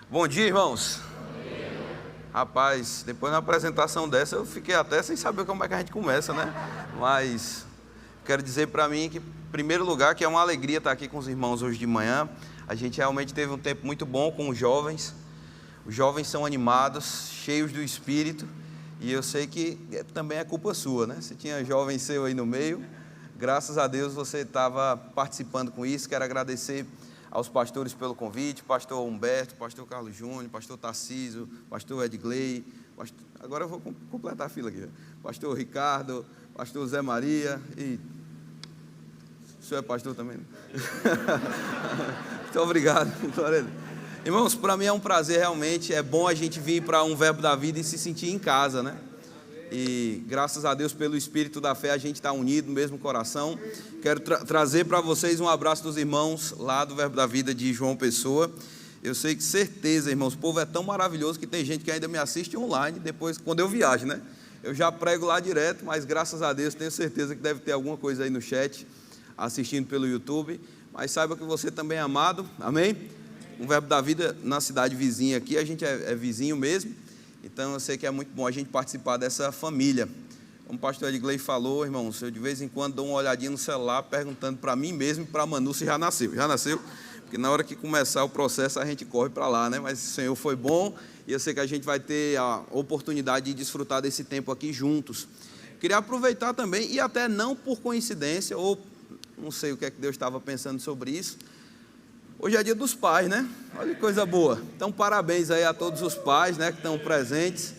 Bom dia, irmãos. Rapaz, depois de uma apresentação dessa, eu fiquei até sem saber como é que a gente começa, né? Mas quero dizer para mim que, em primeiro lugar, que é uma alegria estar aqui com os irmãos hoje de manhã. A gente realmente teve um tempo muito bom com os jovens. Os jovens são animados, cheios do Espírito. E eu sei que também é culpa sua, né? Se tinha jovem seu aí no meio, graças a Deus você estava participando com isso. Quero agradecer aos pastores pelo convite, pastor Humberto, pastor Carlos Júnior, pastor Tarcísio, pastor Edgley, agora eu vou completar a fila aqui, pastor Ricardo, pastor Zé Maria, e o senhor é pastor também? Muito obrigado. Irmãos, para mim é um prazer realmente, é bom a gente vir para um Verbo da Vida e se sentir em casa, né? E graças a Deus pelo Espírito da Fé a gente está unido no mesmo coração. Quero trazer para vocês um abraço dos irmãos lá do Verbo da Vida de João Pessoa. Eu sei que certeza, irmãos, o povo é tão maravilhoso que tem gente que ainda me assiste online depois, quando eu viajo, né? Eu já prego lá direto, mas graças a Deus tenho certeza que deve ter alguma coisa aí no chat, assistindo pelo YouTube. Mas saiba que você também é amado, amém? Um Verbo da Vida na cidade vizinha aqui, a gente é vizinho mesmo. Então eu sei que é muito bom a gente participar dessa família. Como o pastor Edgley falou, irmãos, eu de vez em quando dou uma olhadinha no celular perguntando para mim mesmo e para a Manu se já nasceu. Já nasceu? Porque na hora que começar o processo a gente corre para lá, né? Mas o Senhor foi bom e eu sei que a gente vai ter a oportunidade de desfrutar desse tempo aqui juntos. Queria aproveitar também, e até não por coincidência, ou não sei o que é que Deus estava pensando sobre isso. Hoje é dia dos pais, né? Olha que coisa boa. Então, parabéns aí a todos os pais, né, que estão presentes.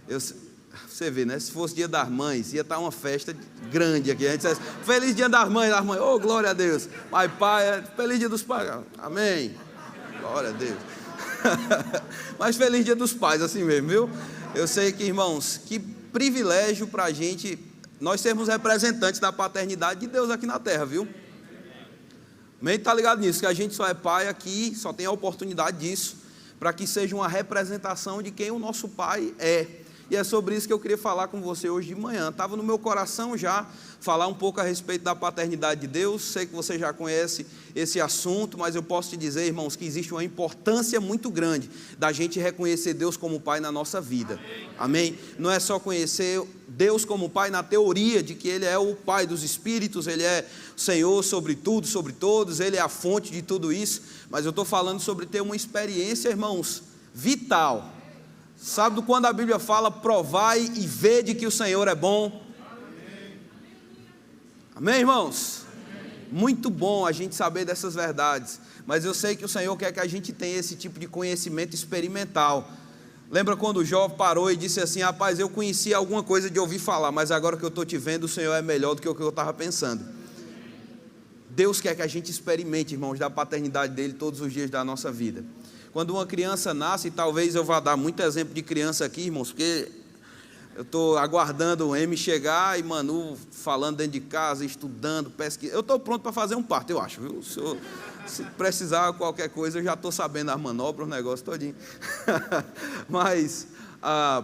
Você vê, né? Se fosse dia das mães, ia estar uma festa grande aqui. A gente dissesse, feliz dia das mães, oh, glória a Deus. Pai, feliz dia dos pais. Amém. Glória a Deus. Mas feliz dia dos pais, assim mesmo, viu? Eu sei que, irmãos, que privilégio para a gente, nós sermos representantes da paternidade de Deus aqui na terra, viu? Amém? Está ligado nisso, que a gente só é pai aqui, só tem a oportunidade disso, para que seja uma representação de quem o nosso pai é. E é sobre isso que eu queria falar com você hoje de manhã. Estava no meu coração já falar um pouco a respeito da paternidade de Deus. Sei que você já conhece esse assunto, mas eu posso te dizer, irmãos, que existe uma importância muito grande da gente reconhecer Deus como Pai na nossa vida. Amém? Não é só conhecer Deus como Pai na teoria de que Ele é o Pai dos Espíritos, Ele é o Senhor sobre tudo, sobre todos, Ele é a fonte de tudo isso, mas eu estou falando sobre ter uma experiência, irmãos, vital. Sabe quando a Bíblia fala, provai e vede que o Senhor é bom? Amém, irmãos? Muito bom a gente saber dessas verdades, mas eu sei que o Senhor quer que a gente tenha esse tipo de conhecimento experimental. Lembra quando o Jó parou e disse assim, rapaz, eu conhecia alguma coisa de ouvir falar, mas agora que eu estou te vendo, o Senhor é melhor do que o que eu estava pensando. Deus quer que a gente experimente, irmãos, da paternidade dEle todos os dias da nossa vida. Quando uma criança nasce, talvez eu vá dar muito exemplo de criança aqui, irmãos, porque eu estou aguardando o M chegar e Manu falando dentro de casa, estudando, pesquisando. Eu estou pronto para fazer um parto, eu acho, viu? Se precisar qualquer coisa, eu já estou sabendo as manobras, o negócio todinho. Mas,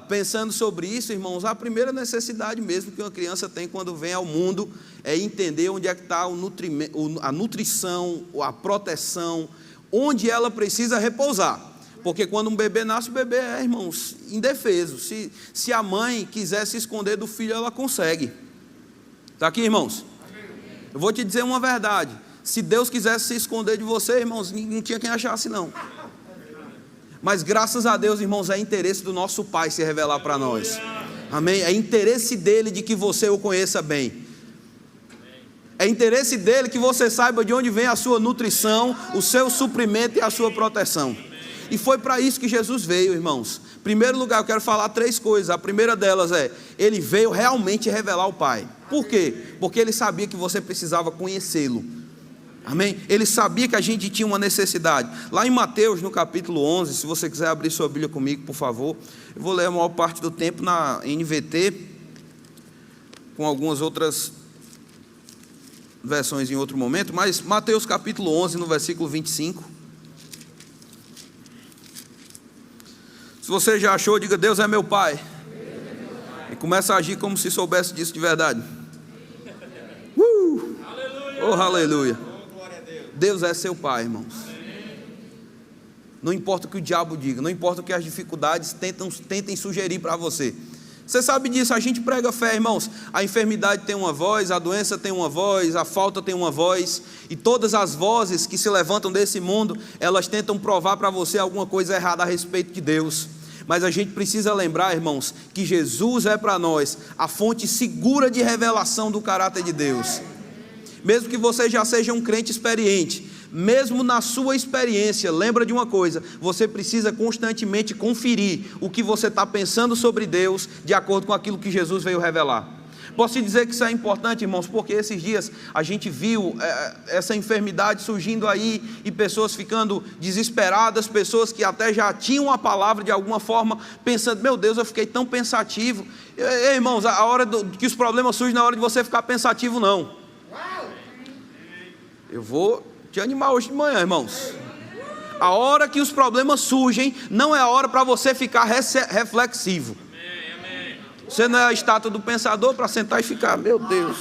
pensando sobre isso, irmãos, a primeira necessidade mesmo que uma criança tem quando vem ao mundo é entender onde é que está a nutrição, a proteção, onde ela precisa repousar, porque quando um bebê nasce, o bebê é, irmãos, indefeso. Se a mãe quiser se esconder do filho, ela consegue. Está aqui, irmãos? Eu vou te dizer uma verdade, se Deus quisesse se esconder de você, irmãos, não tinha quem achasse não. Mas graças a Deus, irmãos, é interesse do nosso Pai se revelar para nós. Amém? É interesse dEle de que você o conheça bem. É interesse dEle que você saiba de onde vem a sua nutrição, o seu suprimento e a sua proteção. E foi para isso que Jesus veio, irmãos. Em primeiro lugar, eu quero falar 3 coisas. A primeira delas é, Ele veio realmente revelar o Pai. Por quê? Porque Ele sabia que você precisava conhecê-lo. Amém? Ele sabia que a gente tinha uma necessidade. Lá em Mateus, no capítulo 11, se você quiser abrir sua Bíblia comigo, por favor. Eu vou ler a maior parte do tempo na NVT, com algumas outras versões em outro momento, mas Mateus capítulo 11, no versículo 25. Se você já achou, diga, Deus é meu Pai. E começa a agir como se soubesse disso de verdade. Oh, aleluia. Deus é seu Pai, irmãos. Não importa o que o diabo diga, não importa o que as dificuldades tentem sugerir para você. Você sabe disso, a gente prega fé, irmãos. A enfermidade tem uma voz, a doença tem uma voz, a falta tem uma voz. E todas as vozes que se levantam desse mundo, elas tentam provar para você alguma coisa errada a respeito de Deus. Mas a gente precisa lembrar, irmãos, que Jesus é para nós a fonte segura de revelação do caráter de Deus. Mesmo que você já seja um crente experiente, mesmo na sua experiência, lembra de uma coisa: você precisa constantemente conferir o que você está pensando sobre Deus, de acordo com aquilo que Jesus veio revelar. Posso te dizer que isso é importante, irmãos, porque esses dias a gente viu essa enfermidade surgindo aí, e pessoas ficando desesperadas, pessoas que até já tinham a palavra de alguma forma, pensando: meu Deus, eu fiquei tão pensativo. Ei, irmãos, a hora que os problemas surgem, não é hora de você ficar pensativo, não. Eu vou te animar hoje de manhã, irmãos. A hora que os problemas surgem, não é a hora para você ficar reflexivo. Você não é a estátua do pensador para sentar e ficar: meu Deus,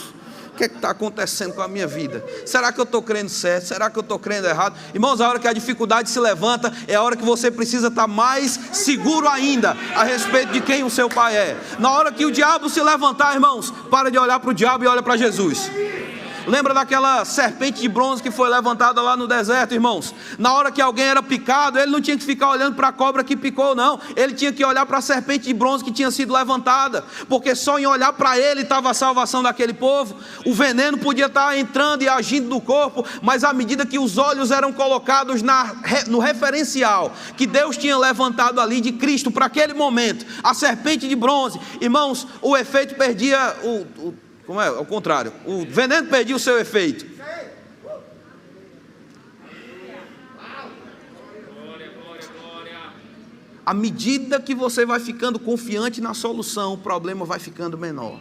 o que é que está acontecendo com a minha vida? Será que eu estou crendo certo? Será que eu estou crendo errado? Irmãos, a hora que a dificuldade se levanta, é a hora que você precisa estar mais seguro ainda a respeito de quem o seu pai é. Na hora que o diabo se levantar, irmãos, para de olhar para o diabo e olha para Jesus. Lembra daquela serpente de bronze que foi levantada lá no deserto, irmãos? Na hora que alguém era picado, ele não tinha que ficar olhando para a cobra que picou, não. Ele tinha que olhar para a serpente de bronze que tinha sido levantada, porque só em olhar para ele estava a salvação daquele povo. O veneno podia estar entrando e agindo no corpo, mas à medida que os olhos eram colocados no referencial que Deus tinha levantado ali de Cristo para aquele momento, a serpente de bronze, irmãos, o efeito perdia como é? Ao contrário, o veneno perdia o seu efeito. À medida que você vai ficando confiante na solução, o problema vai ficando menor.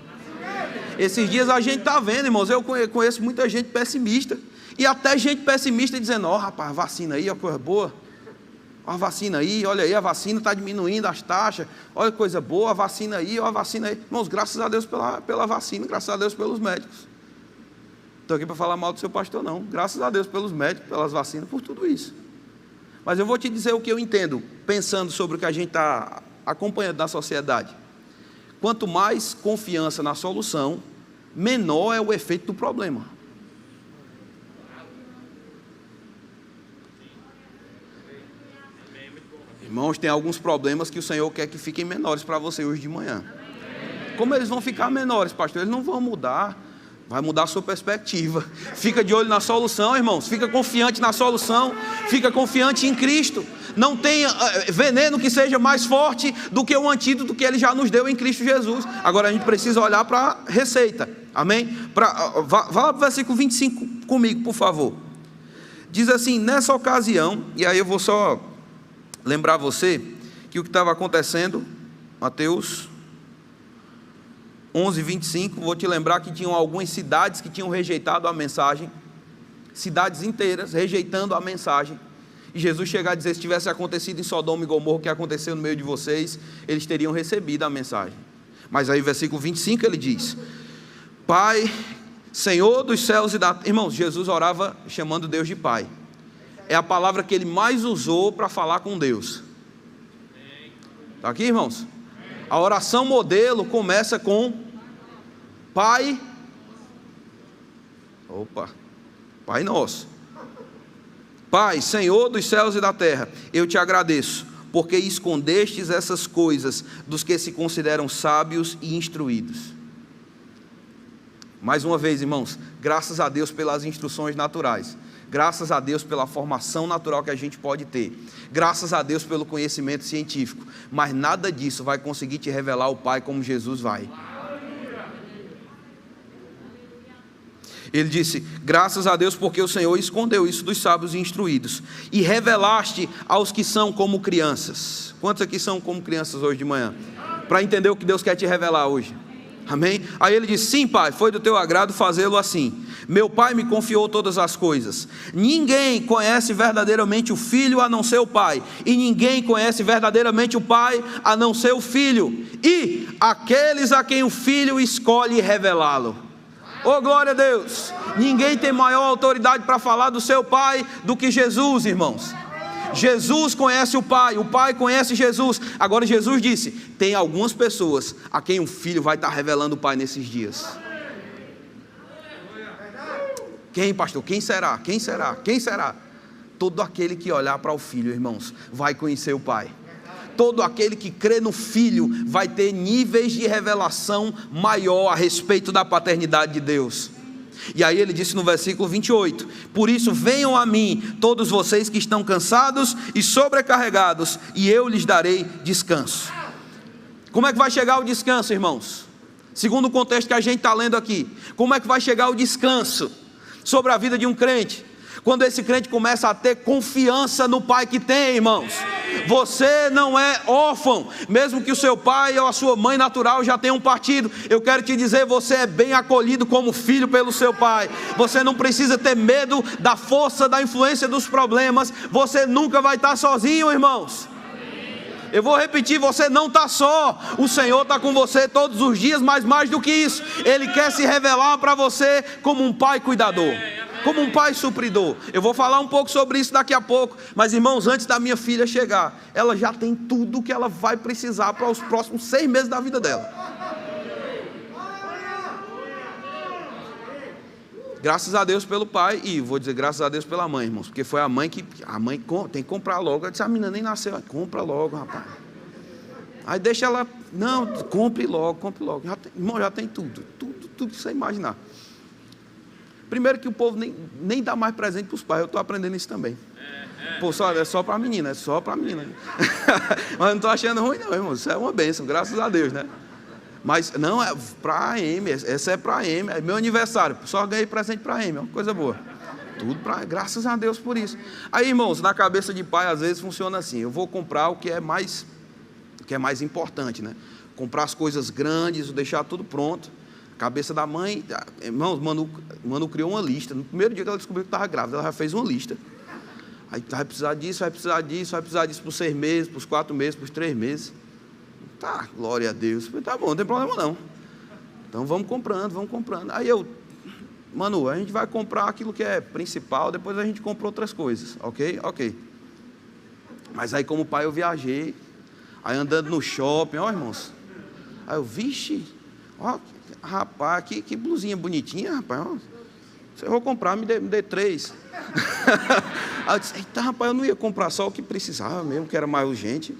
Esses dias a gente está vendo, irmãos, eu conheço muita gente pessimista, e até gente pessimista dizendo: ó, rapaz, vacina aí, ó, coisa boa. Ó, a vacina aí, olha aí, a vacina está diminuindo as taxas, olha que coisa boa, a vacina aí, ó, a vacina aí. Irmãos, graças a Deus pela vacina, graças a Deus pelos médicos. Estou aqui para falar mal do seu pastor, não. Graças a Deus pelos médicos, pelas vacinas, por tudo isso. Mas eu vou te dizer o que eu entendo, pensando sobre o que a gente está acompanhando na sociedade. Quanto mais confiança na solução, menor é o efeito do problema. Irmãos, tem alguns problemas que o Senhor quer que fiquem menores para você hoje de manhã. Como eles vão ficar menores, pastor? Eles não vão mudar. Vai mudar a sua perspectiva. Fica de olho na solução, irmãos. Fica confiante na solução. Fica confiante em Cristo. Não tenha veneno que seja mais forte do que o antídoto que Ele já nos deu em Cristo Jesus. Agora a gente precisa olhar para a receita. Amém? Vá lá para o versículo 25 comigo, por favor. Diz assim: nessa ocasião, e aí eu vou só lembrar você que o que estava acontecendo, Mateus 11, 25, vou te lembrar que tinham algumas cidades que tinham rejeitado a mensagem, cidades inteiras rejeitando a mensagem, e Jesus chegar a dizer: se tivesse acontecido em Sodoma e Gomorra o que aconteceu no meio de vocês, eles teriam recebido a mensagem. Mas aí o versículo 25 ele diz: Pai, Senhor dos céus e da terra. Irmãos, Jesus orava chamando Deus de Pai. É a palavra que ele mais usou para falar com Deus. Está aqui, irmãos? A oração modelo começa com Pai. Pai nosso. Pai, Senhor dos céus e da terra, eu te agradeço, porque escondestes essas coisas dos que se consideram sábios e instruídos. Mais uma vez, irmãos, graças a Deus pelas instruções naturais. Graças a Deus pela formação natural que a gente pode ter. Graças a Deus pelo conhecimento científico. Mas nada disso vai conseguir te revelar o Pai como Jesus vai. Ele disse: graças a Deus porque o Senhor escondeu isso dos sábios e instruídos, e revelaste aos que são como crianças. Quantos aqui são como crianças hoje de manhã? Para entender o que Deus quer te revelar hoje. Amém? Aí ele disse: sim, Pai, foi do teu agrado fazê-lo assim. Meu Pai me confiou todas as coisas. Ninguém conhece verdadeiramente o Filho a não ser o Pai, e ninguém conhece verdadeiramente o Pai a não ser o Filho, e aqueles a quem o Filho escolhe revelá-lo. Oh, glória a Deus! Ninguém tem maior autoridade para falar do seu Pai do que Jesus, irmãos. Jesus conhece o Pai conhece Jesus. Agora Jesus disse, tem algumas pessoas a quem o Filho vai estar revelando o Pai nesses dias. Quem, pastor? Quem será? Quem será? Quem será? Todo aquele que olhar para o Filho, irmãos, vai conhecer o Pai. Todo aquele que crê no Filho vai ter níveis de revelação maior a respeito da paternidade de Deus. E aí ele disse no versículo 28, por isso venham a mim todos vocês que estão cansados e sobrecarregados, e eu lhes darei descanso. Como é que vai chegar o descanso, irmãos? Segundo o contexto que a gente está lendo aqui, como é que vai chegar o descanso sobre a vida de um crente? Quando esse crente começa a ter confiança no Pai que tem, irmãos. Você não é órfão, mesmo que o seu pai ou a sua mãe natural já tenham partido. Eu quero te dizer, você é bem acolhido como filho pelo seu pai. Você não precisa ter medo da força, da influência dos problemas. Você nunca vai estar sozinho, irmãos. Eu vou repetir, você não está só. O Senhor está com você todos os dias, mas mais do que isso, Ele quer se revelar para você como um pai cuidador, como um pai supridor. Eu vou falar um pouco sobre isso daqui a pouco. Mas irmãos, antes da minha filha chegar, ela já tem tudo que ela vai precisar para os próximos 6 meses da vida dela. Graças a Deus pelo pai, e vou dizer graças a Deus pela mãe, irmãos, porque foi a mãe tem que comprar logo. Eu disse, a menina nem nasceu, compra logo, rapaz. Aí deixa ela, não, compre logo. Irmão, já tem tudo que você imaginar. Primeiro que o povo nem dá mais presente para os pais, eu estou aprendendo isso também. Pô, é só para a menina, Mas não estou achando ruim não, irmão, isso é uma bênção, graças a Deus, né? Mas não, é para a Amy, essa é para a Amy, é meu aniversário, só ganhei presente para a Amy, é uma coisa boa. Tudo para, graças a Deus por isso. Aí, irmãos, na cabeça de pai às vezes funciona assim, eu vou comprar o que é mais importante, né? Comprar as coisas grandes, deixar tudo pronto. Cabeça da mãe, irmãos, Manu criou uma lista. No primeiro dia que ela descobriu que estava grávida, ela já fez uma lista. Aí vai precisar disso, vai precisar disso por 6 meses, por 4 meses, por 3 meses. Tá, glória a Deus. Falei, tá bom, não tem problema não. Então vamos comprando. Aí Manu, a gente vai comprar aquilo que é principal, depois a gente compra outras coisas, ok? Mas aí como pai eu viajei, aí andando no shopping, ó irmãos. Aí eu, vixe, ó, rapaz, que blusinha bonitinha, rapaz. Ó, se eu vou comprar, me dê 3. Aí eu disse, eita, rapaz, eu não ia comprar só o que precisava mesmo, que era mais urgente.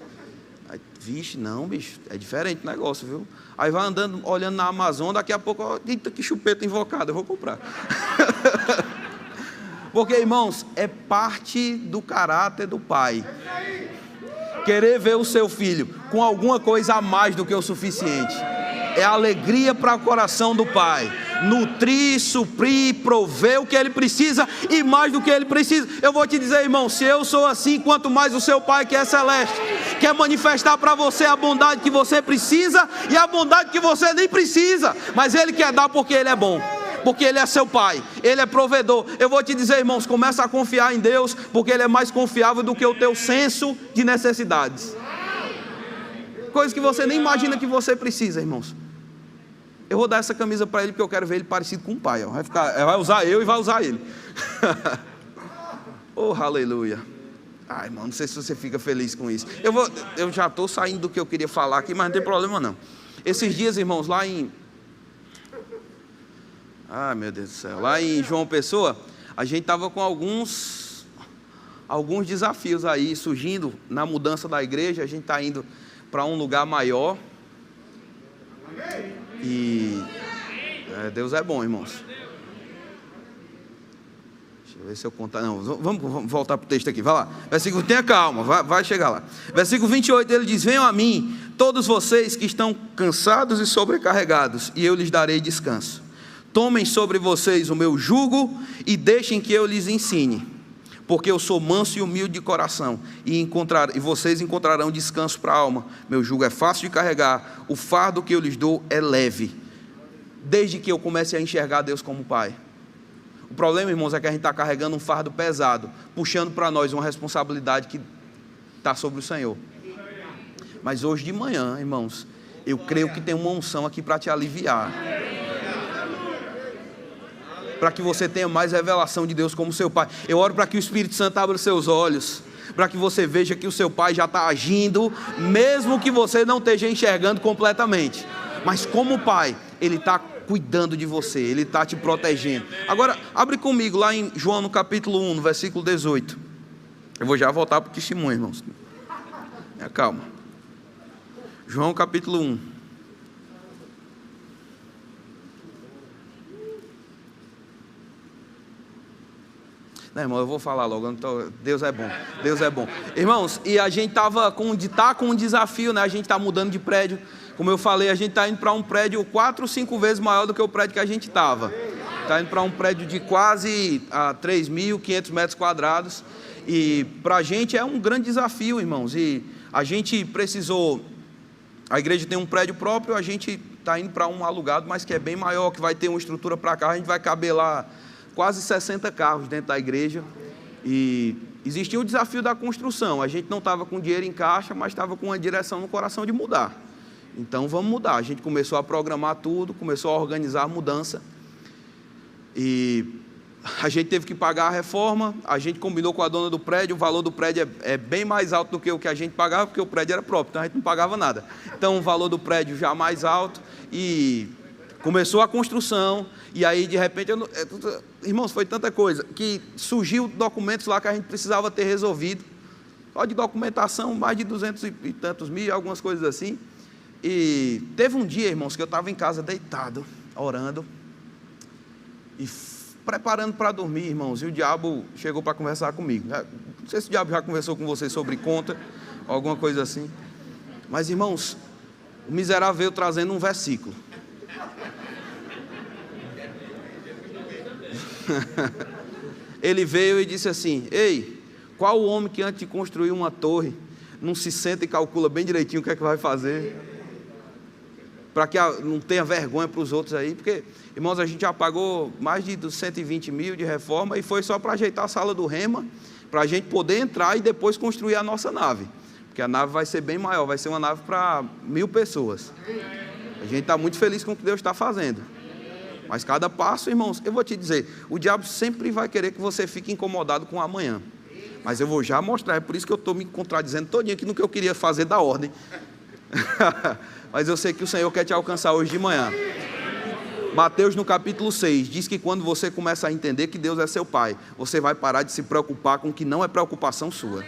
Aí, vixe, não, bicho, é diferente o negócio, viu? Aí vai andando, olhando na Amazon, daqui a pouco, ó, eita, que chupeta invocada, eu vou comprar. Porque, irmãos, é parte do caráter do pai. Querer ver o seu filho com alguma coisa a mais do que o suficiente. É alegria para o coração do pai. Nutrir, suprir, prover o que ele precisa e mais do que ele precisa. Eu vou te dizer, irmão, se eu sou assim, quanto mais o seu pai que é celeste quer manifestar para você a bondade que você precisa e a bondade que você nem precisa, mas ele quer dar porque ele é bom, porque ele é seu pai, ele é provedor. Eu vou te dizer, irmãos, começa a confiar em Deus, porque ele é mais confiável do que o teu senso de necessidades. Coisas que você nem imagina que você precisa, irmãos. Eu vou dar essa camisa para ele porque eu quero ver ele parecido com o pai. Vai usar eu e vai usar ele. Oh, aleluia. Ai, irmão, não sei se você fica feliz com isso. Eu já estou saindo do que eu queria falar aqui, mas não tem problema não. Esses dias, irmãos, lá em João Pessoa, a gente estava com alguns desafios aí surgindo na mudança da igreja. A gente está indo para um lugar maior. E Deus é bom, irmãos. Deixa eu ver se eu contar. Não, vamos voltar para o texto aqui. Vai lá. Versículo, tenha calma, vai chegar lá. Versículo 28, ele diz: venham a mim, todos vocês que estão cansados e sobrecarregados, e eu lhes darei descanso. Tomem sobre vocês o meu jugo e deixem que eu lhes ensine, porque eu sou manso e humilde de coração, e vocês encontrarão descanso para a alma. Meu jugo é fácil de carregar, o fardo que eu lhes dou é leve. Desde que eu comece a enxergar Deus como Pai. O problema, irmãos, é que a gente está carregando um fardo pesado, puxando para nós uma responsabilidade que está sobre o Senhor. Mas hoje de manhã, irmãos, eu creio que tem uma unção aqui para te aliviar, para que você tenha mais revelação de Deus como seu Pai. Eu oro para que o Espírito Santo abra os seus olhos, para que você veja que o seu pai já está agindo, mesmo que você não esteja enxergando completamente. Mas como pai, ele está cuidando de você, ele está te protegendo. Agora, abre comigo lá em João no capítulo 1, no versículo 18. Eu vou já voltar para o testemunho, irmãos. Calma. João capítulo 1. Não, irmão, eu vou falar logo. Deus é bom, Deus é bom. Irmãos, e a gente está com um desafio, né? A gente está mudando de prédio. Como eu falei, a gente está indo para um prédio 4 ou 5 vezes maior do que o prédio que a gente estava. Está indo para um prédio de quase 3.500 metros quadrados. E para a gente é um grande desafio, irmãos. E a gente precisou... A igreja tem um prédio próprio, a gente está indo para um alugado, mas que é bem maior, que vai ter uma estrutura para carro. A gente vai caber lá quase 60 carros dentro da igreja. E existia o desafio da construção. A gente não estava com dinheiro em caixa, mas estava com uma direção no coração de mudar. Então vamos mudar. A gente começou a programar tudo, começou a organizar a mudança. E a gente teve que pagar a reforma. A gente combinou com a dona do prédio. O valor do prédio é bem mais alto do que o que a gente pagava, porque o prédio era próprio, então a gente não pagava nada. Então o valor do prédio já mais alto. E começou a construção. E aí de repente, irmãos, foi tanta coisa que surgiu documentos lá que a gente precisava ter resolvido. Só de documentação, mais de 200 e tantos mil, algumas coisas assim. E teve um dia, irmãos, que eu estava em casa deitado, orando e preparando para dormir, irmãos, e o diabo chegou para conversar comigo. Não sei se o diabo já conversou com você sobre conta, alguma coisa assim, mas, irmãos, o miserável veio trazendo um versículo. Ele veio e disse assim: ei, qual o homem que antes de construir uma torre não se senta e calcula bem direitinho o que é que vai fazer, para que não tenha vergonha para os outros aí? Porque, irmãos, a gente já pagou mais de 120 mil de reforma e foi só para ajeitar a sala do Rema, para a gente poder entrar e depois construir a nossa nave, porque a nave vai ser bem maior, vai ser uma nave para 1.000 pessoas. A gente está muito feliz com o que Deus está fazendo, mas cada passo, irmãos, eu vou te dizer, o diabo sempre vai querer que você fique incomodado com o amanhã, mas eu vou já mostrar. É por isso que eu estou me contradizendo todinho aqui no que eu queria fazer da ordem. Mas eu sei que o Senhor quer te alcançar hoje de manhã. Mateus no capítulo 6 diz que quando você começa a entender que Deus é seu pai, você vai parar de se preocupar com o que não é preocupação sua.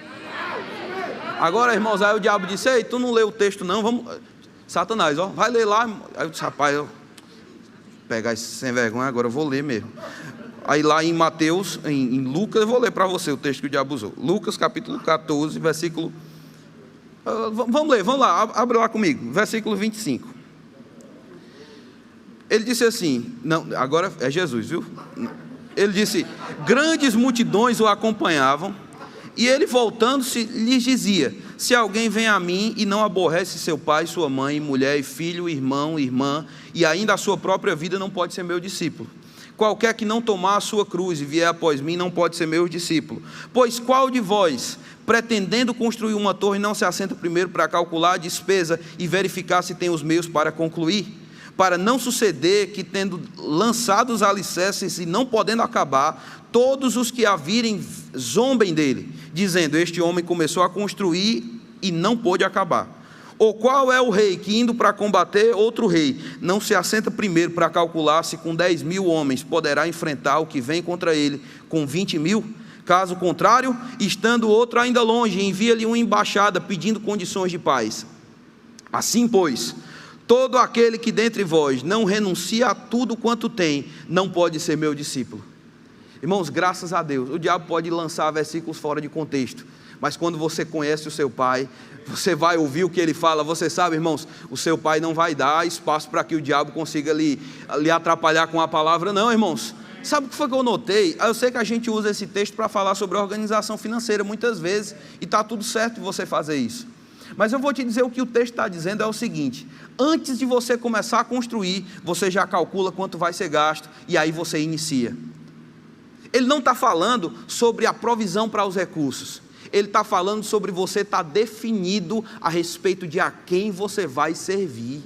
Agora, irmãos, aí o diabo disse: ei, tu não leu o texto não? Vamos, Satanás, ó, vai ler lá. Aí eu disse: rapaz, eu pegar esse sem vergonha agora, eu vou ler mesmo. Aí lá em Mateus, em Lucas, eu vou ler para você o texto que o diabo usou. Lucas capítulo 14, versículo... Vamos ler, vamos lá, abre lá comigo, versículo 25. Ele disse assim, não, agora é Jesus, viu? Ele disse: grandes multidões o acompanhavam, e ele voltando-se lhes dizia: se alguém vem a mim e não aborrece seu pai, sua mãe, mulher e filho, irmão, irmã, e ainda a sua própria vida, não pode ser meu discípulo. Qualquer que não tomar a sua cruz e vier após mim, não pode ser meu discípulo. Pois qual de vós, pretendendo construir uma torre, não se assenta primeiro para calcular a despesa e verificar se tem os meios para concluir? Para não suceder que, tendo lançado os alicerces e não podendo acabar, todos os que a virem zombem dele, dizendo: este homem começou a construir e não pôde acabar. Ou qual é o rei que, indo para combater outro rei, não se assenta primeiro para calcular se com 10.000 homens poderá enfrentar o que vem contra ele com 20.000? Caso contrário, estando outro ainda longe, envia-lhe uma embaixada pedindo condições de paz. Assim, pois, todo aquele que dentre vós não renuncia a tudo quanto tem, não pode ser meu discípulo. Irmãos, graças a Deus, o diabo pode lançar versículos fora de contexto, mas quando você conhece o seu pai, você vai ouvir o que ele fala. Você sabe, irmãos, o seu pai não vai dar espaço para que o diabo consiga lhe atrapalhar com a palavra, não, irmãos. Sabe o que foi que eu notei? Eu sei que a gente usa esse texto para falar sobre organização financeira muitas vezes, e está tudo certo de você fazer isso. Mas eu vou te dizer o que o texto está dizendo é o seguinte: antes de você começar a construir, você já calcula quanto vai ser gasto, e aí você inicia. Ele não está falando sobre a provisão para os recursos. Ele está falando sobre você estar definido a respeito de a quem você vai servir.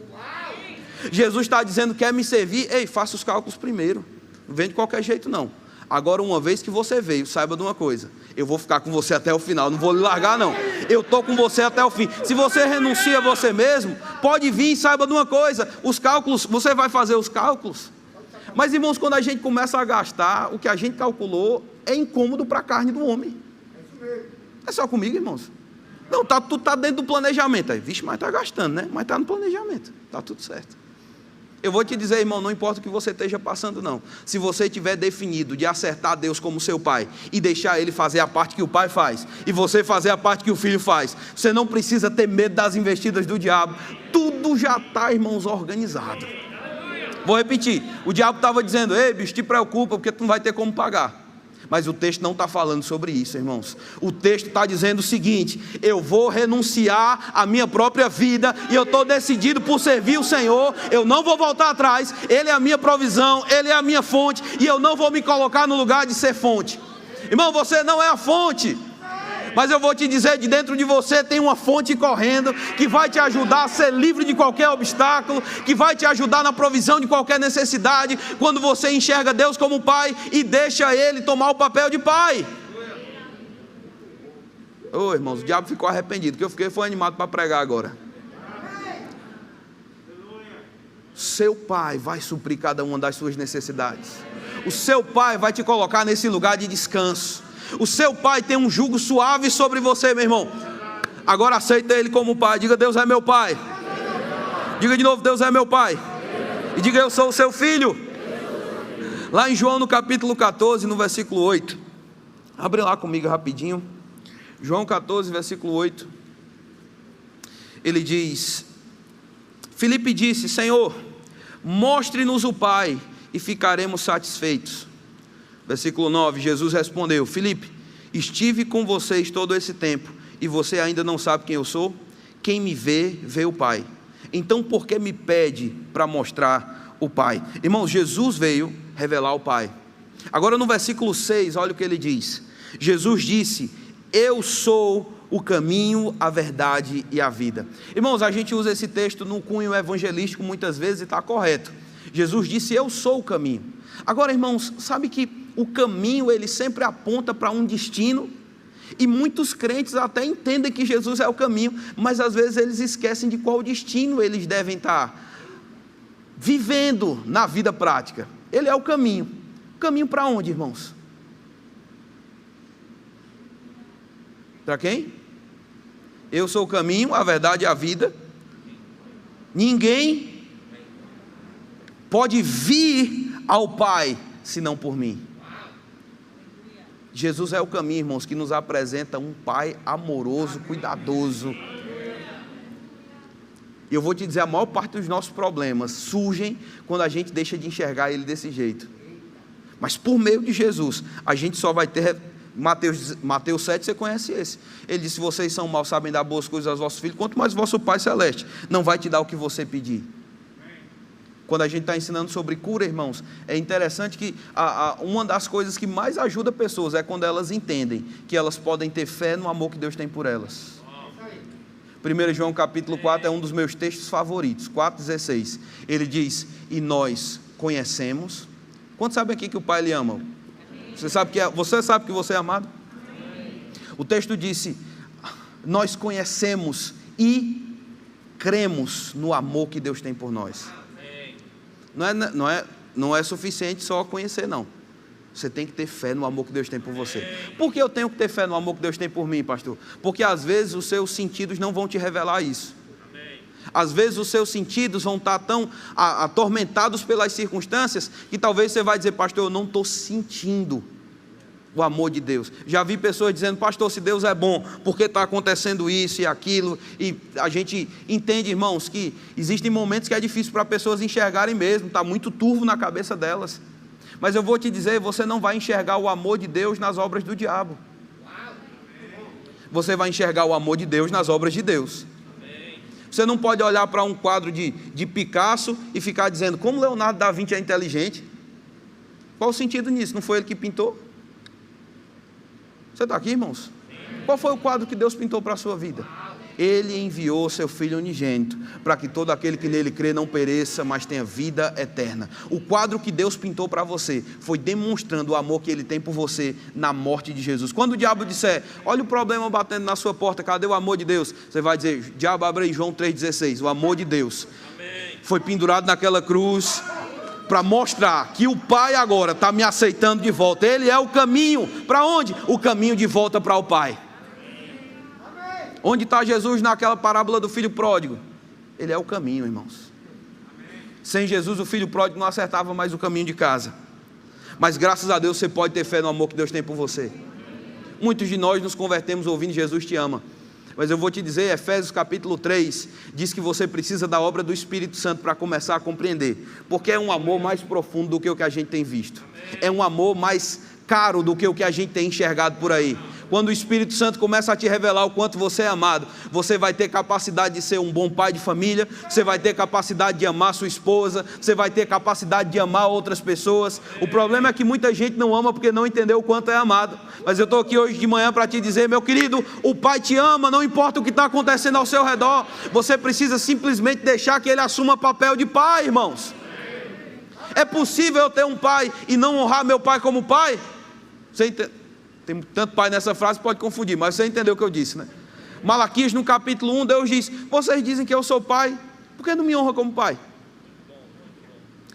Jesus está dizendo: quer me servir? Ei, faça os cálculos primeiro. Não vem de qualquer jeito não. Agora, uma vez que você veio, saiba de uma coisa: eu vou ficar com você até o final, não vou lhe largar não, eu estou com você até o fim. Se você renuncia a você mesmo, pode vir, saiba de uma coisa, os cálculos, você vai fazer os cálculos, mas irmãos, quando a gente começa a gastar, o que a gente calculou é incômodo para a carne do homem. É só comigo, irmãos? Não, tu está dentro do planejamento. Aí, vixe, mas está gastando, né? Mas está no planejamento, está tudo certo. Eu vou te dizer, irmão, não importa o que você esteja passando não, se você tiver definido de acertar Deus como seu pai, e deixar Ele fazer a parte que o pai faz, e você fazer a parte que o filho faz, você não precisa ter medo das investidas do diabo, tudo já está, irmãos, organizado. Vou repetir, o diabo estava dizendo, ei bicho, te preocupa, porque tu não vai ter como pagar. Mas o texto não está falando sobre isso, irmãos. O texto está dizendo o seguinte: eu vou renunciar à minha própria vida, e eu estou decidido por servir o Senhor, eu não vou voltar atrás, Ele é a minha provisão, Ele é a minha fonte, e eu não vou me colocar no lugar de ser fonte. Irmão, você não é a fonte, mas eu vou te dizer, de dentro de você tem uma fonte correndo, que vai te ajudar a ser livre de qualquer obstáculo, que vai te ajudar na provisão de qualquer necessidade, quando você enxerga Deus como pai, e deixa Ele tomar o papel de pai. Ô irmãos, o diabo ficou arrependido, que eu foi animado para pregar agora. Seu pai vai suprir cada uma das suas necessidades, o seu pai vai te colocar nesse lugar de descanso. O seu pai tem um jugo suave sobre você, meu irmão. Agora aceita Ele como pai. Diga, Deus é meu pai. Diga de novo, Deus é meu pai. E diga, eu sou o seu filho. Lá em João no capítulo 14, no versículo 8. Abre lá comigo rapidinho. João 14, versículo 8. Ele diz: Filipe disse, Senhor, mostre-nos o Pai e ficaremos satisfeitos. Versículo 9, Jesus respondeu, Filipe, estive com vocês todo esse tempo, e você ainda não sabe quem eu sou? Quem me vê, vê o Pai. Então por que me pede para mostrar o Pai? Irmãos, Jesus veio revelar o Pai. Agora no versículo 6, olha o que ele diz. Jesus disse, eu sou o caminho, a verdade e a vida. Irmãos, a gente usa esse texto no cunho evangelístico muitas vezes e está correto. Jesus disse, eu sou o caminho. Agora, irmãos, sabe que o caminho, ele sempre aponta para um destino, e muitos crentes até entendem que Jesus é o caminho, mas às vezes eles esquecem de qual destino eles devem estar vivendo na vida prática. Ele é o caminho. Caminho para onde, irmãos? Para quem? Eu sou o caminho, a verdade e a vida. Ninguém pode vir ao Pai senão por mim. Jesus é o caminho, irmãos, que nos apresenta um Pai amoroso, cuidadoso. E eu vou te dizer, a maior parte dos nossos problemas surgem quando a gente deixa de enxergar Ele desse jeito. Mas por meio de Jesus, a gente só vai ter... Mateus 7, você conhece esse. Ele disse, vocês são maus, sabem dar boas coisas aos vossos filhos, quanto mais vosso Pai Celeste não vai te dar o que você pedir. Quando a gente está ensinando sobre cura, irmãos, é interessante que uma das coisas que mais ajuda pessoas é quando elas entendem que elas podem ter fé no amor que Deus tem por elas. 1 João capítulo 4 é um dos meus textos favoritos, 4,16. Ele diz, e nós conhecemos. Quantos sabem aqui que o Pai lhe ama? Você sabe que você é amado? O texto disse, nós conhecemos e cremos no amor que Deus tem por nós. Não é suficiente só conhecer, não. Você tem que ter fé no amor que Deus tem por você. Por que eu tenho que ter fé no amor que Deus tem por mim, pastor? Porque às vezes os seus sentidos não vão te revelar isso. Às vezes os seus sentidos vão estar tão atormentados pelas circunstâncias, que talvez você vai dizer, pastor, eu não estou sentindo o amor de Deus. Já vi pessoas dizendo, pastor, se Deus é bom, porque está acontecendo isso e aquilo? E a gente entende, irmãos, que existem momentos que é difícil para pessoas enxergarem mesmo, está muito turvo na cabeça delas. Mas eu vou te dizer, você não vai enxergar o amor de Deus nas obras do diabo. Você vai enxergar o amor de Deus nas obras de Deus. Você não pode olhar para um quadro de Picasso e ficar dizendo, como Leonardo da Vinci é inteligente. Qual o sentido nisso? Não foi ele que pintou? Você está aqui, irmãos? Qual foi o quadro que Deus pintou para a sua vida? Ele enviou seu Filho unigênito, para que todo aquele que nele crê não pereça, mas tenha vida eterna. O quadro que Deus pintou para você foi demonstrando o amor que Ele tem por você na morte de Jesus. Quando o diabo disser, olha o problema batendo na sua porta, cadê o amor de Deus? Você vai dizer, diabo, abre aí João 3,16, o amor de Deus foi pendurado naquela cruz para mostrar que o Pai agora está me aceitando de volta. Ele é o caminho, para onde? O caminho de volta para o Pai. Onde está Jesus naquela parábola do filho pródigo? Ele é o caminho, irmãos. Sem Jesus o filho pródigo não acertava mais o caminho de casa. Mas graças a Deus você pode ter fé no amor que Deus tem por você. Muitos de nós nos convertemos ouvindo Jesus te ama. Mas eu vou te dizer, Efésios capítulo 3, diz que você precisa da obra do Espírito Santo para começar a compreender. Porque é um amor mais profundo do que o que a gente tem visto. É um amor mais caro do que o que a gente tem enxergado por aí. Quando o Espírito Santo começa a te revelar o quanto você é amado, você vai ter capacidade de ser um bom pai de família, você vai ter capacidade de amar sua esposa, você vai ter capacidade de amar outras pessoas. O problema é que muita gente não ama porque não entendeu o quanto é amado. Mas eu estou aqui hoje de manhã para te dizer, meu querido, o Pai te ama, não importa o que está acontecendo ao seu redor, você precisa simplesmente deixar que Ele assuma papel de pai, irmãos. É possível eu ter um pai e não honrar meu pai como pai? Você entende? Tem tanto pai nessa frase, pode confundir, mas você entendeu o que eu disse, né? Malaquias no capítulo 1, Deus diz, vocês dizem que eu sou pai, por que não me honra como pai?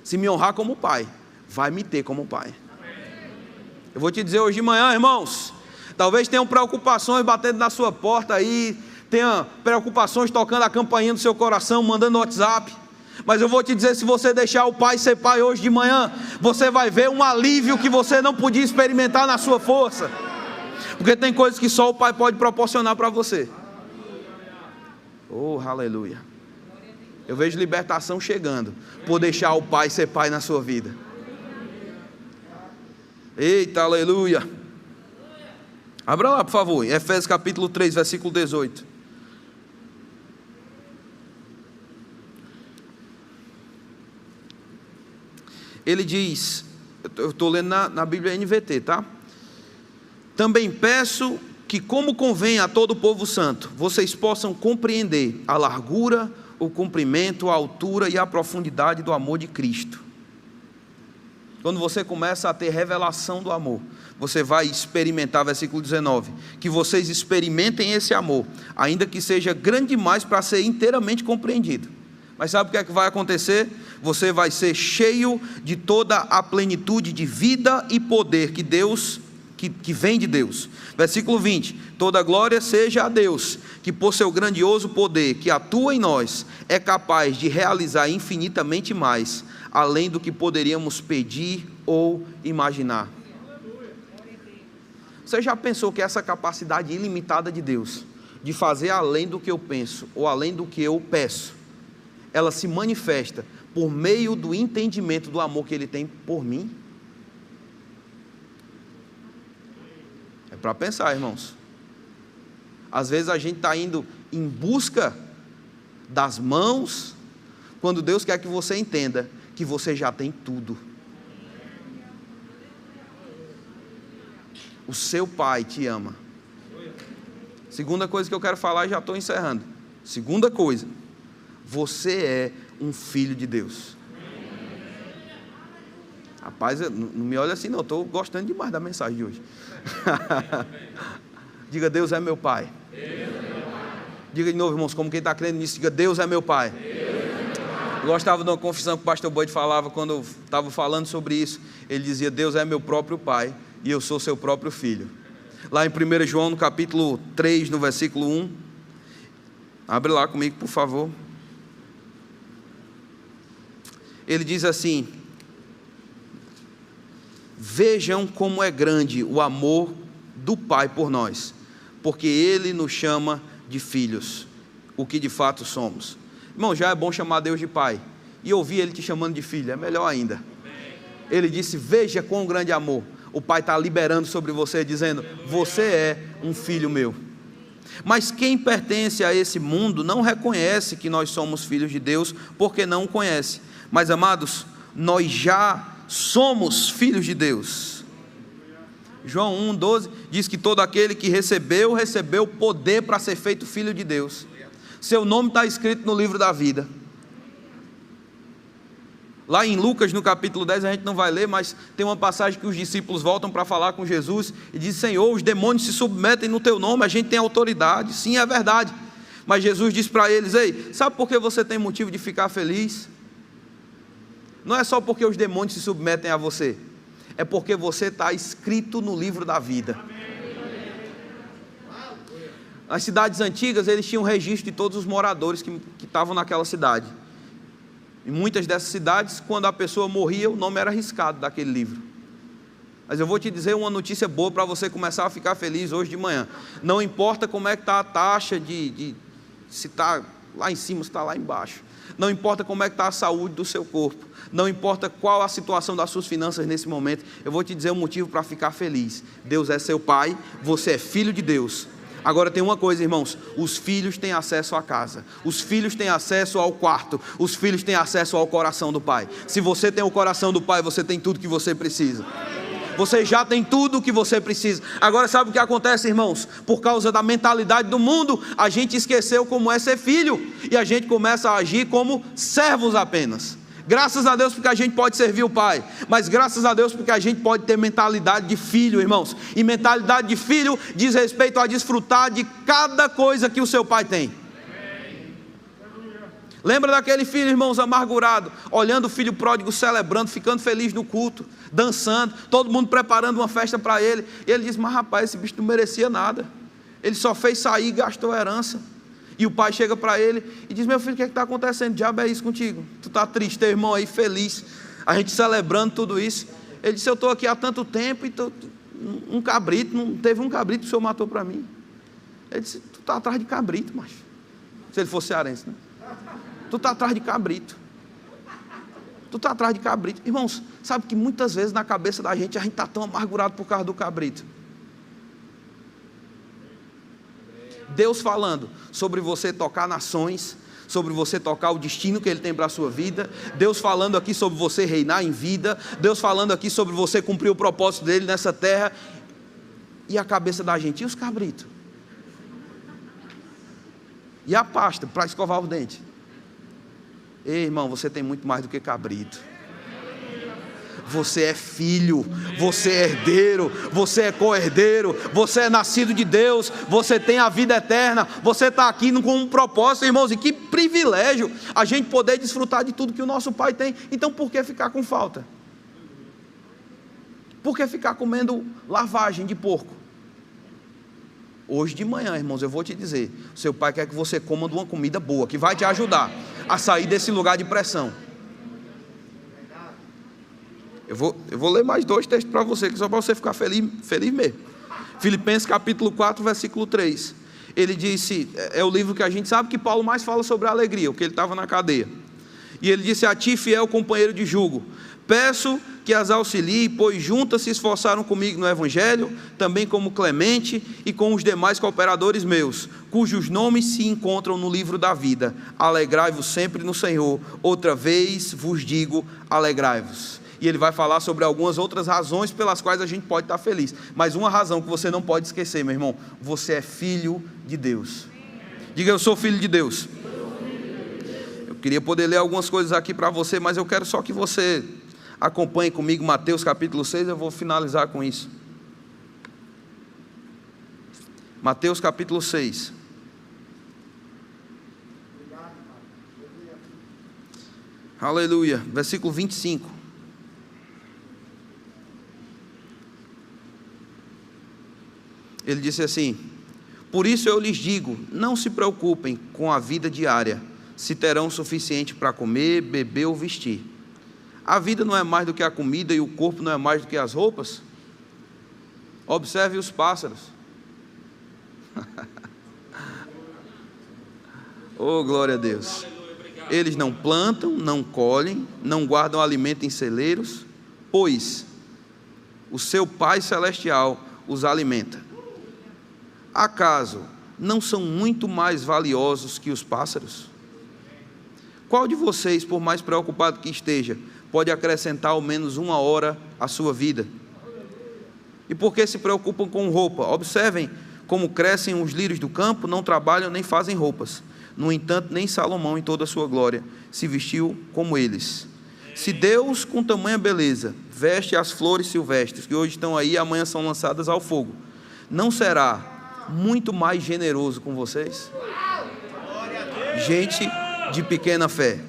Se me honrar como pai, vai me ter como pai. Eu vou te dizer hoje de manhã, irmãos, talvez tenham preocupações batendo na sua porta aí, tenha preocupações tocando a campainha do seu coração, mandando WhatsApp. Mas eu vou te dizer, se você deixar o pai ser pai hoje de manhã, você vai ver um alívio que você não podia experimentar na sua força. Porque tem coisas que só o pai pode proporcionar para você. Oh, aleluia. Eu vejo libertação chegando por deixar o pai ser pai na sua vida. Eita, aleluia. Abra lá, por favor, Efésios capítulo 3, versículo 18. Ele diz, eu estou lendo na Bíblia NVT, tá? Também peço que, como convém a todo o povo santo, vocês possam compreender a largura, o comprimento, a altura e a profundidade do amor de Cristo. Quando você começa a ter revelação do amor, você vai experimentar, versículo 19, que vocês experimentem esse amor, ainda que seja grande demais para ser inteiramente compreendido. Mas sabe o que é que vai acontecer? Você vai ser cheio de toda a plenitude de vida e poder que vem de Deus. Versículo 20, toda glória seja a Deus, que por seu grandioso poder que atua em nós, é capaz de realizar infinitamente mais, além do que poderíamos pedir ou imaginar. Você já pensou que essa capacidade ilimitada de Deus, de fazer além do que eu penso, ou além do que eu peço, ela se manifesta por meio do entendimento do amor que Ele tem por mim? É para pensar, irmãos. Às vezes a gente está indo em busca das mãos, quando Deus quer que você entenda que você já tem tudo. O seu Pai te ama. Segunda coisa que eu quero falar, e já estou encerrando. Segunda coisa, você é um filho de Deus. Rapaz, não me olha assim não, estou gostando demais da mensagem de hoje. Diga, Deus é meu Pai. Diga de novo, irmãos, como quem está crendo nisso, diga, Deus é meu Pai. Eu gostava de uma confissão que o pastor Bud falava quando eu estava falando sobre isso. Ele dizia, Deus é meu próprio Pai e eu sou seu próprio filho. Lá em 1 João, no capítulo 3, no versículo 1. Abre lá comigo, por favor. Ele diz assim: vejam como é grande o amor do Pai por nós, porque Ele nos chama de filhos, o que de fato somos. Irmão, já é bom chamar Deus de Pai, e ouvir Ele te chamando de filho, é melhor ainda. Ele disse, veja quão grande amor. O Pai está liberando sobre você, dizendo, você é um filho meu. Mas quem pertence a esse mundo não reconhece que nós somos filhos de Deus, porque não o conhece. Mas amados, nós já somos filhos de Deus. João 1,12 diz que todo aquele que recebeu poder para ser feito filho de Deus. Seu nome está escrito no livro da vida. Lá em Lucas, no capítulo 10, a gente não vai ler, mas tem uma passagem que os discípulos voltam para falar com Jesus e dizem: Senhor, os demônios se submetem no teu nome, a gente tem autoridade. Sim, é verdade. Mas Jesus diz para eles: ei, sabe por que você tem motivo de ficar feliz? Não é só porque os demônios se submetem a você, é porque você está escrito no livro da vida. Nas cidades antigas, eles tinham registro de todos os moradores que estavam naquela cidade. Em muitas dessas cidades, quando a pessoa morria, o nome era riscado daquele livro. Mas eu vou te dizer uma notícia boa para você começar a ficar feliz hoje de manhã. Não importa como é que está a taxa se está lá em cima, se está lá embaixo. Não importa como é que está a saúde do seu corpo. Não importa qual a situação das suas finanças nesse momento. Eu vou te dizer um motivo para ficar feliz. Deus é seu pai, você é filho de Deus. Agora tem uma coisa, irmãos: os filhos têm acesso à casa, os filhos têm acesso ao quarto, os filhos têm acesso ao coração do pai. Se você tem o coração do pai, você tem tudo que você precisa. Você já tem tudo o que você precisa. Agora sabe o que acontece, irmãos? Por causa da mentalidade do mundo, a gente esqueceu como é ser filho, e a gente começa a agir como servos apenas. Graças a Deus porque a gente pode servir o Pai, mas graças a Deus porque a gente pode ter mentalidade de filho, irmãos. E mentalidade de filho diz respeito a desfrutar de cada coisa que o seu pai tem. Lembra daquele filho, irmãos, amargurado, olhando o filho pródigo celebrando, ficando feliz no culto, dançando, todo mundo preparando uma festa para ele. E ele diz: mas rapaz, esse bicho não merecia nada, ele só fez sair e gastou a herança. E o pai chega para ele e diz: meu filho, o que está acontecendo? Diabo é isso contigo? Tu está triste, teu irmão aí feliz, a gente celebrando tudo isso. Ele disse: eu estou aqui há tanto tempo e um cabrito, não teve um cabrito que o senhor matou para mim. Ele disse: tu está atrás de cabrito, macho. Se ele fosse cearense, né? Tu está atrás de cabrito. Tu está atrás de cabrito. Irmãos, sabe que muitas vezes na cabeça da gente, a gente está tão amargurado por causa do cabrito. Deus falando sobre você tocar nações, sobre você tocar o destino que Ele tem para a sua vida. Deus falando aqui sobre você reinar em vida. Deus falando aqui sobre você cumprir o propósito dEle nessa terra. E a cabeça da gente: e os cabritos? E a pasta para escovar os dentes? Ei, irmão, você tem muito mais do que cabrito. Você é filho, você é herdeiro, você é co-herdeiro, você é nascido de Deus, você tem a vida eterna, você está aqui com um propósito, irmãos. E que privilégio a gente poder desfrutar de tudo que o nosso Pai tem. Então por que ficar com falta? Por que ficar comendo lavagem de porco? Hoje de manhã, irmãos, eu vou te dizer: o seu Pai quer que você coma de uma comida boa, que vai te ajudar a sair desse lugar de pressão. Eu vou ler mais 2 textos para você, que só para você ficar feliz mesmo. Filipenses capítulo 4, versículo 3. Ele disse, é o livro que a gente sabe que Paulo mais fala sobre a alegria, porque ele estava na cadeia. E ele disse: a ti, fiel companheiro de jugo, peço que as auxilie, pois juntas se esforçaram comigo no Evangelho, também como Clemente e com os demais cooperadores meus, cujos nomes se encontram no livro da vida. Alegrai-vos sempre no Senhor. Outra vez vos digo, alegrai-vos. E ele vai falar sobre algumas outras razões pelas quais a gente pode estar feliz. Mas uma razão que você não pode esquecer, meu irmão: você é filho de Deus. Diga: eu sou filho de Deus. Eu queria poder ler algumas coisas aqui para você, mas eu quero só que você acompanhe comigo Mateus capítulo 6, eu vou finalizar com isso. Mateus capítulo 6. Aleluia. Versículo 25. Ele disse assim: por isso eu lhes digo, não se preocupem com a vida diária, se terão o suficiente para comer, beber ou vestir. A vida não é mais do que a comida e o corpo não é mais do que as roupas? Observe os pássaros. Oh, glória a Deus. Eles não plantam, não colhem, não guardam alimento em celeiros, pois o seu Pai Celestial os alimenta. Acaso não são muito mais valiosos que os pássaros? Qual de vocês, por mais preocupado que esteja, pode acrescentar ao menos 1 hora à sua vida? E por que se preocupam com roupa? Observem como crescem os lírios do campo, não trabalham nem fazem roupas. No entanto, nem Salomão em toda a sua glória se vestiu como eles. Se Deus, com tamanha beleza, veste as flores silvestres, que hoje estão aí e amanhã são lançadas ao fogo, não será muito mais generoso com vocês? Gente de pequena fé.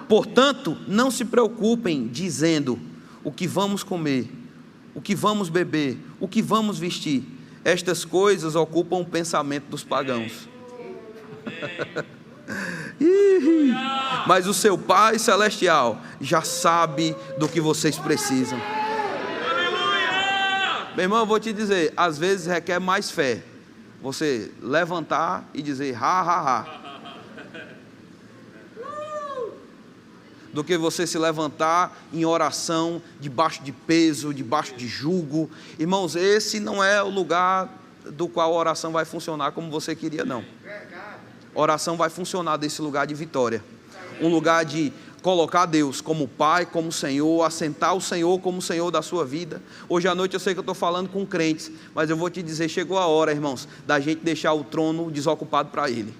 Portanto, não se preocupem dizendo o que vamos comer, o que vamos beber, o que vamos vestir. Estas coisas ocupam o pensamento dos pagãos. Mas o seu Pai Celestial já sabe do que vocês precisam. Meu irmão, eu vou te dizer, às vezes requer mais fé você levantar e dizer ha, ha, ha, do que você se levantar em oração, debaixo de peso, debaixo de jugo. Irmãos, esse não é o lugar do qual a oração vai funcionar como você queria, não. Oração vai funcionar desse lugar de vitória, um lugar de colocar Deus como Pai, como Senhor, assentar o Senhor como Senhor da sua vida. Hoje à noite eu sei que eu estou falando com crentes, mas eu vou te dizer, chegou a hora, irmãos, da gente deixar o trono desocupado para Ele.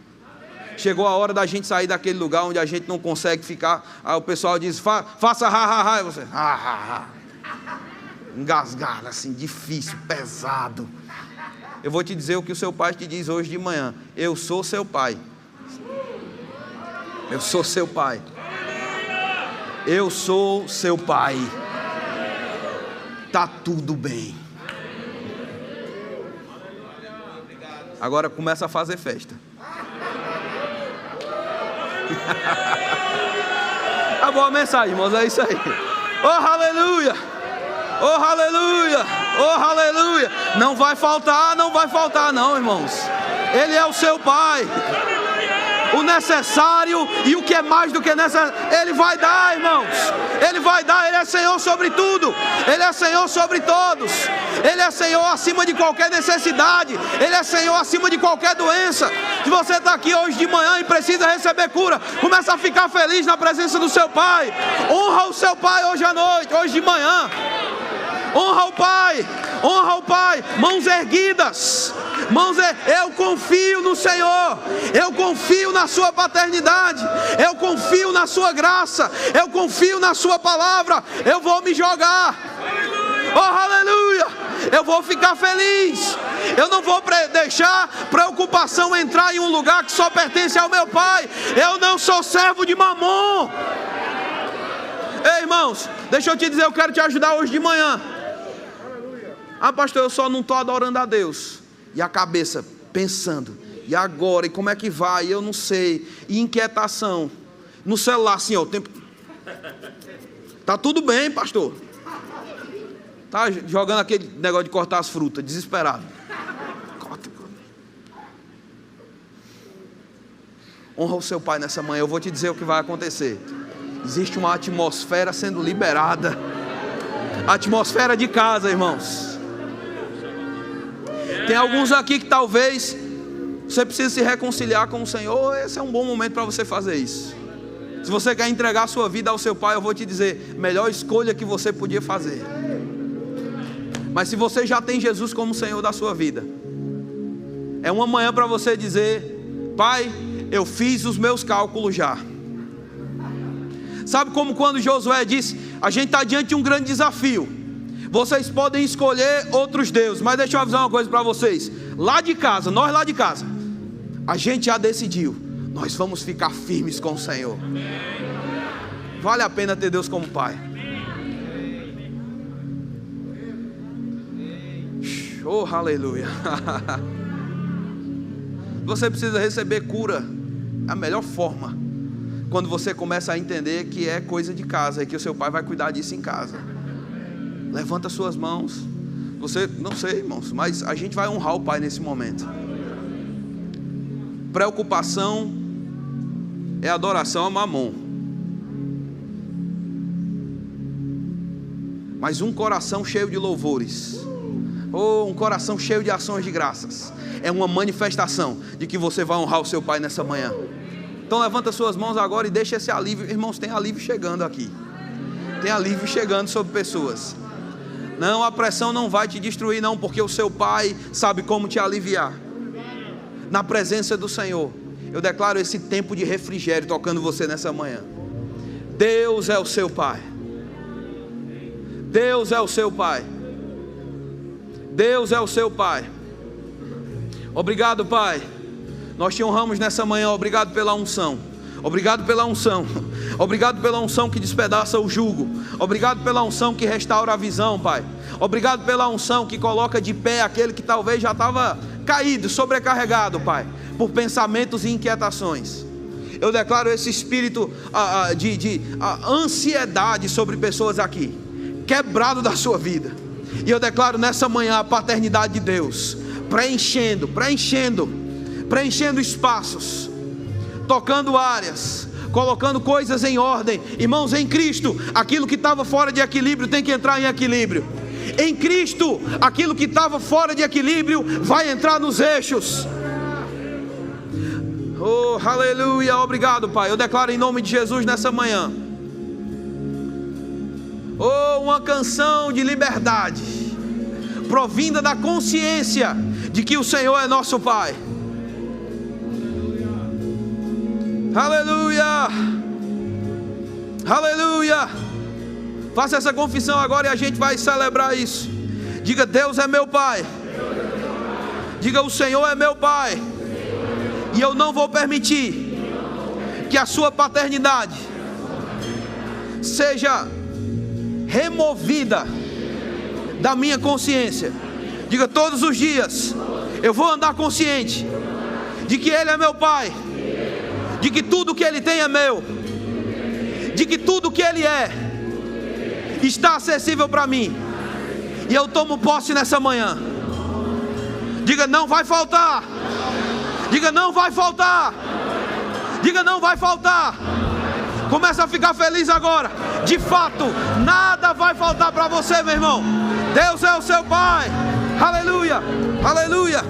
Chegou a hora da gente sair daquele lugar onde a gente não consegue ficar. Aí o pessoal diz, faça ha, ha, ha, e você, ha, ha, ha. Engasgado assim, difícil, pesado. Eu vou te dizer o que o seu pai te diz hoje de manhã: eu sou seu pai. Eu sou seu pai. Eu sou seu pai. Tá tudo bem. Agora começa a fazer festa. A boa mensagem, irmãos, é isso aí. Oh, aleluia! Oh, aleluia! Oh, aleluia! Não vai faltar não, irmãos. Ele é o seu Pai. O necessário e o que é mais do que necessário, Ele vai dar, irmãos. Ele vai dar, Ele é Senhor sobre tudo. Ele é Senhor sobre todos. Ele é Senhor acima de qualquer necessidade. Ele é Senhor acima de qualquer doença. Se você está aqui hoje de manhã e precisa receber cura, começa a ficar feliz na presença do seu Pai. Honra o seu Pai hoje à noite, hoje de manhã. Honra o Pai, honra o Pai. Mãos erguidas. Eu confio no Senhor. Eu confio na sua paternidade. Eu confio na sua graça. Eu confio na sua palavra. Eu vou me jogar. Oh, aleluia! Eu vou ficar feliz. Eu não vou deixar preocupação entrar em um lugar que só pertence ao meu Pai. Eu não sou servo de Mamon. Ei, irmãos, deixa eu te dizer, eu quero te ajudar hoje de manhã. Ah, pastor, eu só não estou adorando a Deus. E a cabeça pensando, e agora, e como é que vai, eu não sei. E inquietação, no celular assim, ó, o tempo. Tá tudo bem, pastor. Tá jogando aquele negócio de cortar as frutas, desesperado. Honra o seu Pai nessa manhã. Eu vou te dizer o que vai acontecer. Existe uma atmosfera sendo liberada. Atmosfera de casa, irmãos. Tem alguns aqui que talvez você precise se reconciliar com o Senhor. Esse é um bom momento para você fazer isso. Se você quer entregar a sua vida ao seu Pai, eu vou te dizer, melhor escolha que você podia fazer. Mas se você já tem Jesus como Senhor da sua vida, é uma manhã para você dizer: Pai, eu fiz os meus cálculos já. Sabe como quando Josué disse, a gente está diante de um grande desafio. Vocês podem escolher outros deuses, mas deixa eu avisar uma coisa para vocês. Lá de casa, nós lá de casa, a gente já decidiu, nós vamos ficar firmes com o Senhor. Vale a pena ter Deus como Pai. Oh, aleluia. Você precisa receber cura. A melhor forma, quando você começa a entender que é coisa de casa e que o seu Pai vai cuidar disso em casa. Levanta suas mãos. Você, não sei, irmãos, mas a gente vai honrar o Pai nesse momento. Preocupação é adoração a Mamon. Mas um coração cheio de louvores, ou um coração cheio de ações de graças, é uma manifestação de que você vai honrar o seu Pai nessa manhã. Então levanta suas mãos agora e deixa esse alívio. Irmãos, tem alívio chegando aqui. Tem alívio chegando sobre pessoas. Não, a pressão não vai te destruir não, porque o seu Pai sabe como te aliviar. Na presença do Senhor, Eu declaro esse tempo de refrigério tocando você nessa manhã. Deus é o seu Pai. Deus é o seu Pai. Deus é o seu Pai. Obrigado, Pai. Nós te honramos nessa manhã. Obrigado pela unção. Obrigado pela unção. Obrigado pela unção que despedaça o jugo. Obrigado pela unção que restaura a visão, Pai. Obrigado pela unção que coloca de pé aquele que talvez já estava caído, sobrecarregado, Pai, por pensamentos e inquietações. Eu declaro esse espírito de ansiedade sobre pessoas aqui, quebrado da sua vida. E eu declaro nessa manhã a paternidade de Deus, preenchendo espaços, tocando áreas, colocando coisas em ordem. Irmãos, em Cristo, aquilo que estava fora de equilíbrio tem que entrar em equilíbrio. Em Cristo, aquilo que estava fora de equilíbrio vai entrar nos eixos. Oh, aleluia, obrigado, Pai. Eu declaro em nome de Jesus nessa manhã, oh, uma canção de liberdade, provinda da consciência de que o Senhor é nosso Pai. Aleluia, aleluia. Faça essa confissão agora e a gente vai celebrar isso. Diga: Deus é meu Pai. Diga: o Senhor é meu Pai. E eu não vou permitir que a sua paternidade seja removida da minha consciência. Diga: todos os dias eu vou andar consciente de que Ele é meu Pai, de que tudo que Ele tem é meu, de que tudo que Ele é está acessível para mim. E eu tomo posse nessa manhã. Diga: não vai faltar. Diga: não vai faltar. Diga: não vai faltar. Começa a ficar feliz agora. De fato, nada vai faltar para você, meu irmão. Deus é o seu Pai. Aleluia, aleluia.